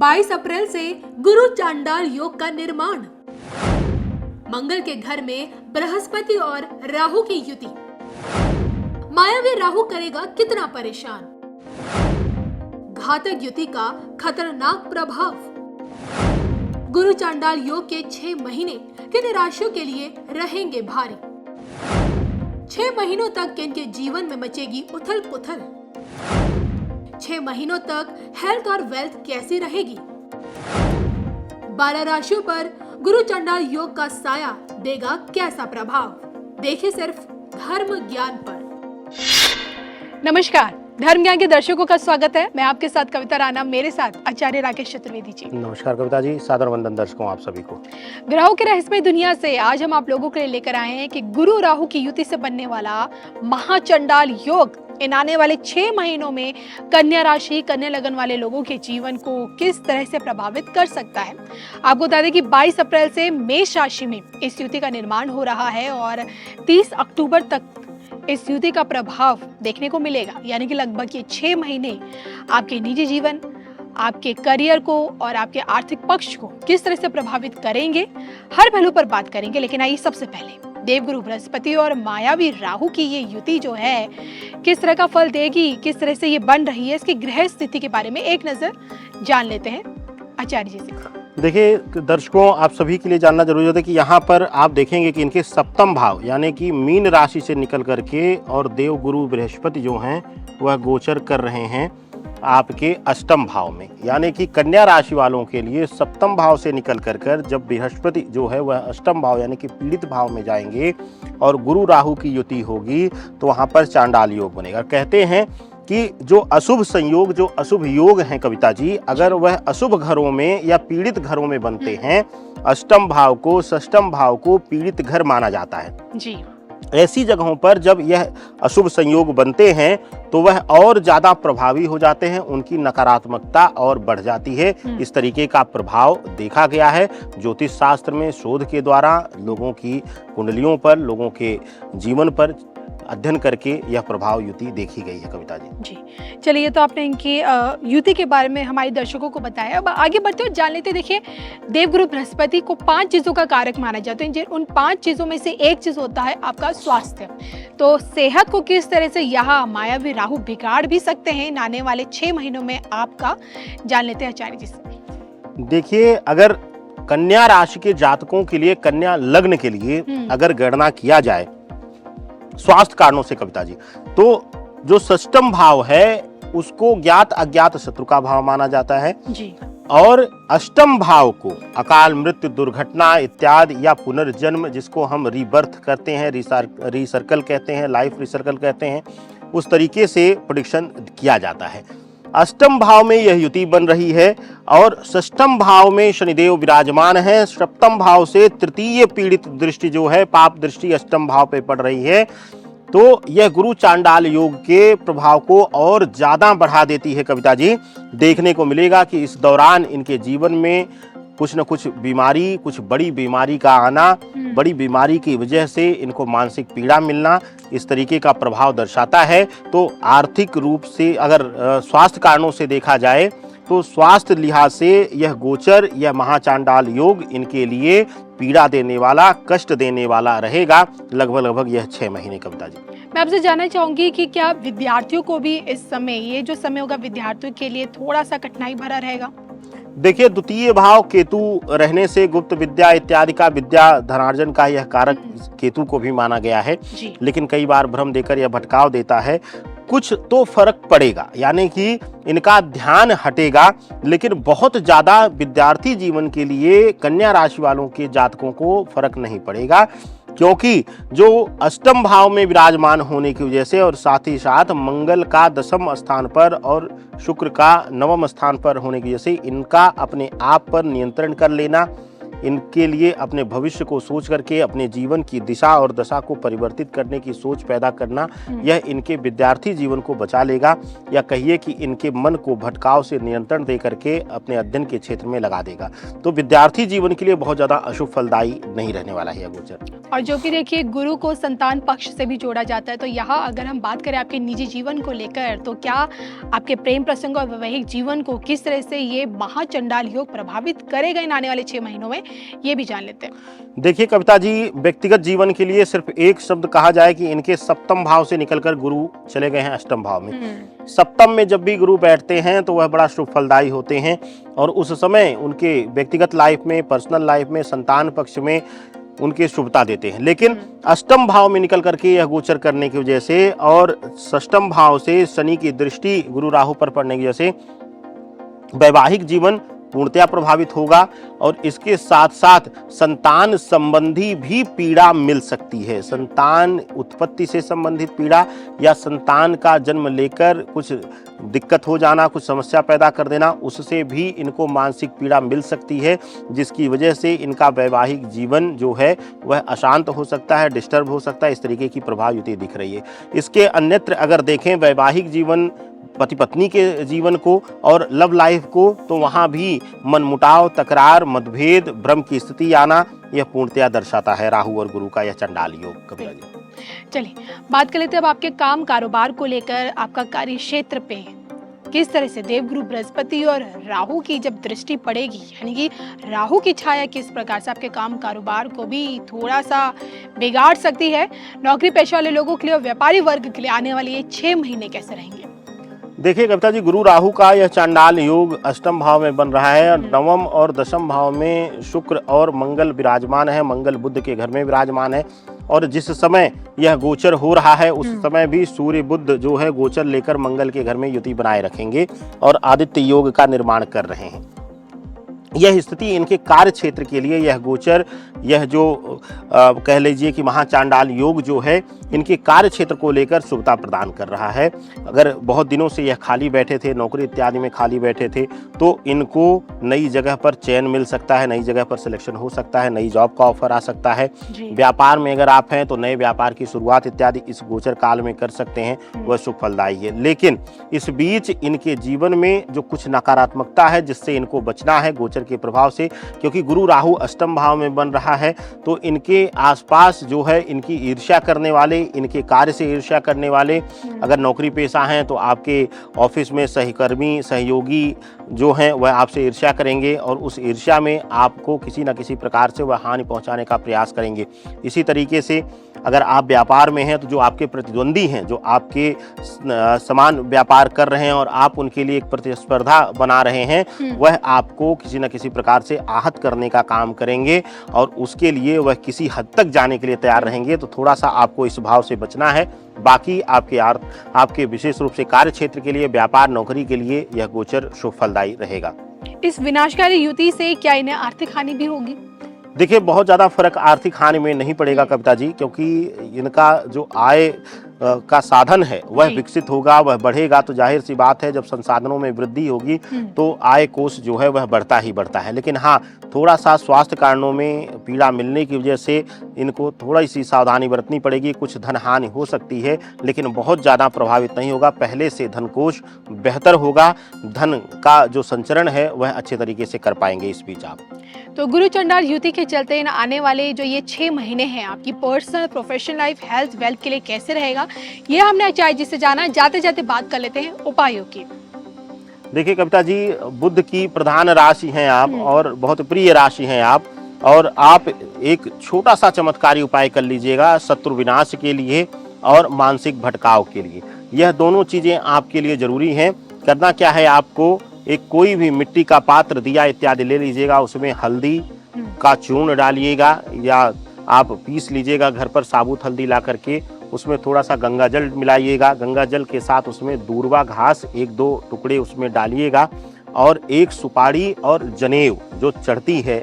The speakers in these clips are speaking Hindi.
22 अप्रैल से गुरु चांडाल योग का निर्माण। मंगल के घर में बृहस्पति और राहु की युति। मायावी राहु करेगा कितना परेशान। घातक युति का खतरनाक प्रभाव। गुरु चांडाल योग के 6 महीने किन राशियों के लिए रहेंगे भारी। 6 महीनों तक किनके जीवन में मचेगी उथल पुथल। 6 महीनों तक हेल्थ और वेल्थ कैसी रहेगी। 12 राशियों पर गुरु चांडाल योग का साया देगा कैसा प्रभाव। देखिए सिर्फ धर्म ज्ञान पर। नमस्कार, धर्म ज्ञान के दर्शकों का स्वागत है। मैं आपके साथ कविता राणा, मेरे साथ आचार्य राकेश चतुर्वेदी जी। नमस्कार कविता जी, सादर वंदन दर्शकों आप सभी को। ग्रहों के रहस्यमय दुनिया से आज हम आप लोगों के लिए लेकर आए हैं कि गुरु राहु की युति से बनने वाला महाचंडाल योग इन आने वाले 6 महीनों में कन्या राशि, कन्या लगन वाले लोगों के जीवन को किस तरह से प्रभावित कर सकता है। आपको बता दें कि 22 अप्रैल से मेष राशि में इस युति का निर्माण हो रहा है और 30 अक्टूबर तक इस युति का प्रभाव देखने को मिलेगा। यानी कि लगभग ये 6 महीने आपके निजी जीवन, आपके करियर को और आपके आर्थिक पक्ष को किस तरह से प्रभावित करेंगे, हर पहलू पर बात करेंगे। लेकिन आइए सबसे पहले देवगुरु बृहस्पति और मायावी राहु की ये युति जो है किस तरह का फल देगी, किस तरह से ये बन रही है, इसकी ग्रह स्थिति के बारे में एक नजर जान लेते हैं आचार्य जी से। देखिए दर्शकों, आप सभी के लिए जानना जरूरी होता है कि यहाँ पर आप देखेंगे कि इनके सप्तम भाव यानी कि मीन राशि से निकल करके और देवगुरु बृहस्पति जो हैं वह गोचर कर रहे हैं आपके अष्टम भाव में। यानी कि कन्या राशि वालों के लिए सप्तम भाव से निकल कर जब बृहस्पति जो है वह अष्टम भाव यानी कि पीड़ित भाव में जाएंगे और गुरु राहु की युति होगी तो वहाँ पर चांडाल योग बनेगा। कहते हैं कि जो अशुभ संयोग, जो अशुभ योग हैं कविता जी, अगर वह अशुभ घरों में या पीड़ित घरों में बनते हैं, अष्टम भाव को, षष्टम भाव को पीड़ित घर माना जाता है जी। ऐसी जगहों पर जब यह अशुभ संयोग बनते हैं तो वह और ज्यादा प्रभावी हो जाते हैं, उनकी नकारात्मकता और बढ़ जाती है। इस तरीके का प्रभाव देखा गया है ज्योतिष शास्त्र में। शोध के द्वारा लोगों की कुंडलियों पर, लोगों के जीवन पर अध्ययन करके यह प्रभाव युति देखी गई है कविता जी। चलिए, तो आपने इनकी युति के बारे में हमारे दर्शकों को बताया। अब आगे बढ़ते हुए जान लेते। देखिए, देवगुरु बृहस्पति को 5 चीजों का कारक माना जाता है। उन 5 चीजों में से एक चीज होता है आपका स्वास्थ्य। तो सेहत को किस तरह से यहाँ मायावी राहु बिगाड़ भी सकते हैं इन आने वाले 6 महीनों में, आपका जान लेते हैं आचार्य जी से। देखिए, अगर कन्या राशि के जातकों के लिए, कन्या लग्न के लिए अगर गणना किया जाए स्वास्थ्य कारणों से कविता जी, तो जो षष्टम भाव है उसको ज्ञात अज्ञात शत्रु का भाव माना जाता है जी। और अष्टम भाव को अकाल मृत्यु, दुर्घटना इत्यादि या पुनर्जन्म, जिसको हम रीबर्थ करते हैं, रिसर्कल कहते हैं, लाइफ रिसर्कल कहते हैं, उस तरीके से प्रेडिक्शन किया जाता है। अष्टम भाव में यह युति बन रही है और षष्ठम भाव में शनिदेव विराजमान है। सप्तम भाव से तृतीय पीड़ित दृष्टि जो है, पाप दृष्टि अष्टम भाव पे पड़ रही है। तो यह गुरु चांडाल योग के प्रभाव को और ज्यादा बढ़ा देती है कविता जी। देखने को मिलेगा कि इस दौरान इनके जीवन में कुछ न कुछ बीमारी, कुछ बड़ी बीमारी का आना, बड़ी बीमारी की वजह से इनको मानसिक पीड़ा मिलना, इस तरीके का प्रभाव दर्शाता है। तो आर्थिक रूप से अगर स्वास्थ्य कारणों से देखा जाए तो स्वास्थ्य लिहाज से यह गोचर, यह महाचांडाल योग इनके लिए पीड़ा देने वाला, कष्ट देने वाला रहेगा लगभग यह 6 महीने कविता जी। मैं आपसे जानना चाहूंगी कि क्या विद्यार्थियों को भी इस समय, ये जो समय होगा विद्यार्थियों के लिए थोड़ा सा कठिनाई भरा रहेगा? देखिए, द्वितीय भाव केतु रहने से गुप्त विद्या इत्यादि का, विद्या धनार्जन का यह कारक केतु को भी माना गया है। लेकिन कई बार भ्रम देकर यह भटकाव देता है। कुछ तो फर्क पड़ेगा, यानी कि इनका ध्यान हटेगा, लेकिन बहुत ज्यादा विद्यार्थी जीवन के लिए कन्या राशि वालों के जातकों को फर्क नहीं पड़ेगा, क्योंकि जो अष्टम भाव में विराजमान होने की वजह से और साथ ही साथ मंगल का 10वें स्थान पर और शुक्र का 9वें स्थान पर होने की वजह से इनका अपने आप पर नियंत्रण कर लेना, इनके लिए अपने भविष्य को सोच करके अपने जीवन की दिशा और दशा को परिवर्तित करने की सोच पैदा करना, यह इनके विद्यार्थी जीवन को बचा लेगा, या कहिए कि इनके मन को भटकाव से नियंत्रण दे करके अपने अध्ययन के क्षेत्र में लगा देगा। तो विद्यार्थी जीवन के लिए बहुत ज्यादा अशुभ फलदायी नहीं रहने वाला है गोचर। और जो कि देखिए गुरु को संतान पक्ष से भी जोड़ा जाता है। तो यहाँ अगर हम बात करें आपके निजी जीवन को लेकर, तो क्या आपके प्रेम प्रसंग और वैवाहिक जीवन को किस तरह से ये महाचंडाल योग प्रभावित करेगा इन आने वाले 6 महीनों में, ये भी जान लेते हैं। देखिए कविता जी, व्यक्तिगत जीवन के लिए सिर्फ एक शब्द कहा जाए कि इनके सप्तम भाव से निकलकर गुरु चले गए हैं अष्टम भाव में। सप्तम में जब भी गुरु बैठते हैं तो वह बड़ा शुभ फलदायी होते हैं और उस समय उनके व्यक्तिगत लाइफ में, पर्सनल लाइफ में, संतान पक्ष में उनके शुभता देते हैं। लेकिन अष्टम भाव में निकल करके यह गोचर करने की वजह से और षष्टम भाव से शनि की दृष्टि गुरु राहु पर पड़ने की वजह से वैवाहिक जीवन पूर्णतया प्रभावित होगा और इसके साथ साथ संतान संबंधी भी पीड़ा मिल सकती है। संतान उत्पत्ति से संबंधित पीड़ा या संतान का जन्म लेकर कुछ दिक्कत हो जाना, कुछ समस्या पैदा कर देना, उससे भी इनको मानसिक पीड़ा मिल सकती है, जिसकी वजह से इनका वैवाहिक जीवन जो है वह अशांत हो सकता है, डिस्टर्ब हो सकता है। इस तरीके की प्रभाव युति दिख रही है। इसके अन्यत्र अगर देखें वैवाहिक जीवन, पति पत्नी के जीवन को और लव लाइफ को, तो वहाँ भी मनमुटाव, तकरार, मतभेद, भ्रम की स्थिति आना यह पूर्णतया दर्शाता है राहु और गुरु का यह चंडाल योग। कविता जी चलिए बात कर लेते हैं अब आपके काम कारोबार को लेकर। आपका कार्य क्षेत्र पे किस तरह से देवगुरु बृहस्पति और राहु की जब दृष्टि पड़ेगी, यानी कि राहु की छाया किस प्रकार से आपके काम कारोबार को भी थोड़ा सा बिगाड़ सकती है। नौकरी पेशा वाले लोगों के लिए और व्यापारी वर्ग के लिए आने वाले ये 6 महीने कैसे रहेंगे? देखिए कविता जी, गुरु राहु का यह चांडाल योग अष्टम भाव में बन रहा है। नवम और दशम भाव में शुक्र और मंगल विराजमान है। मंगल बुध के घर में विराजमान है और जिस समय यह गोचर हो रहा है उस समय भी सूर्य बुध जो है गोचर लेकर मंगल के घर में युति बनाए रखेंगे और आदित्य योग का निर्माण कर रहे हैं। यह स्थिति इनके कार्य क्षेत्र के लिए, यह गोचर, यह जो कह लीजिए कि महाचांडाल योग जो है इनके कार्य क्षेत्र को लेकर शुभता प्रदान कर रहा है। अगर बहुत दिनों से यह खाली बैठे थे, नौकरी इत्यादि में खाली बैठे थे, तो इनको नई जगह पर चयन मिल सकता है, नई जगह पर सिलेक्शन हो सकता है, नई जॉब का ऑफर आ सकता है। व्यापार में अगर आप हैं तो नए व्यापार की शुरुआत इत्यादि इस गोचर काल में कर सकते हैं, वह शुभ फलदायी है। लेकिन इस बीच इनके जीवन में जो कुछ नकारात्मकता है जिससे इनको बचना है गोचर के प्रभाव से, क्योंकि गुरु राहु अष्टम भाव में बन रहा है, तो इनके आसपास जो है इनकी ईर्ष्या करने वाले, इनके कार्य से ईर्ष्या करने वाले, अगर नौकरी पेशा हैं तो आपके ऑफिस में सहकर्मी, सहयोगी जो हैं वह आपसे ईर्ष्या करेंगे और उस ईर्ष्या में आपको किसी न किसी प्रकार से वह हानि पहुंचाने का प्रयास करेंगे। इसी तरीके से अगर आप व्यापार में हैं तो जो आपके प्रतिद्वंदी हैं, जो आपके समान व्यापार कर रहे हैं और आप उनके लिए एक प्रतिस्पर्धा बना रहे हैं, वह आपको किसी न किसी प्रकार से आहत करने का काम करेंगे और उसके लिए वह किसी हद तक जाने के लिए तैयार रहेंगे। तो थोड़ा सा आपको इस भाव से बचना है। बाकी आपके विशेष रूप से कार्य क्षेत्र के लिए, व्यापार, नौकरी के लिए यह गोचर शुभ फलदायी रहेगा। इस विनाशकारी युति से क्या इन्हें आर्थिक हानि भी होगी? देखिए बहुत ज़्यादा फर्क आर्थिक हानि में नहीं पड़ेगा कविता जी, क्योंकि इनका जो आय का साधन है वह विकसित होगा, वह बढ़ेगा। तो जाहिर सी बात है जब संसाधनों में वृद्धि होगी तो आय कोष जो है वह बढ़ता ही बढ़ता है। लेकिन हाँ, थोड़ा सा स्वास्थ्य कारणों में पीड़ा मिलने की वजह से इनको थोड़ी सी सावधानी बरतनी पड़ेगी। कुछ धन हानि हो सकती है लेकिन बहुत ज़्यादा प्रभावित नहीं होगा। पहले से धन कोष बेहतर होगा, धन का जो संचरण है वह अच्छे तरीके से कर पाएंगे इस बीच आप। तो गुरु चंडाल युति के चलते इन आने वाले जो ये 6 महीने हैं आपकी personal, professional life, health, wealth के लिए कैसे रहेगा, ये हमने आचार्य जी से जाना। जाते जाते बात कर लेते हैं उपायों की। देखिए कविता जी, बुध की प्रधान राशि हैं आप और बहुत प्रिय राशि हैं आप, और आप एक छोटा सा चमत्कारी उपाय कर लीजिएगा शत्रु विनाश के लिए और मानसिक भटकाव के लिए। यह दोनों चीजें आपके लिए जरूरी हैं। करना क्या है, आपको एक कोई भी मिट्टी का पात्र, दिया इत्यादि ले लीजिएगा, उसमें हल्दी का चूर्ण डालिएगा या आप पीस लीजिएगा घर पर साबुत हल्दी ला करके, उसमें थोड़ा सा गंगा जल मिलाइएगा। गंगा जल के साथ उसमें दूर्वा घास 1-2 टुकड़े उसमें डालिएगा और एक सुपारी और जनेऊ जो चढ़ती है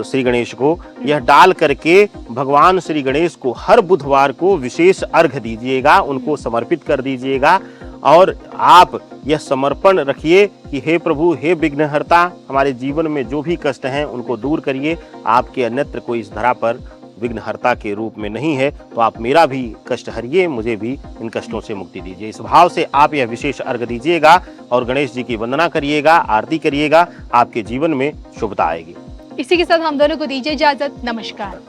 श्री गणेश को, यह डाल करके भगवान श्री गणेश को हर बुधवार को विशेष अर्घ दीजिएगा, उनको समर्पित कर दीजिएगा। और आप यह समर्पण रखिए कि हे प्रभु, हे विघ्नहर्ता, हमारे जीवन में जो भी कष्ट हैं उनको दूर करिए। आपके अन्यत्र कोई इस धरा पर विघ्नहर्ता के रूप में नहीं है, तो आप मेरा भी कष्ट हरिए, मुझे भी इन कष्टों से मुक्ति दीजिए। इस भाव से आप यह विशेष अर्घ दीजिएगा और गणेश जी की वंदना करिएगा, आरती करिएगा, आपके जीवन में शुभता आएगी। इसी के साथ हम दोनों को दीजिए इजाजत। नमस्कार।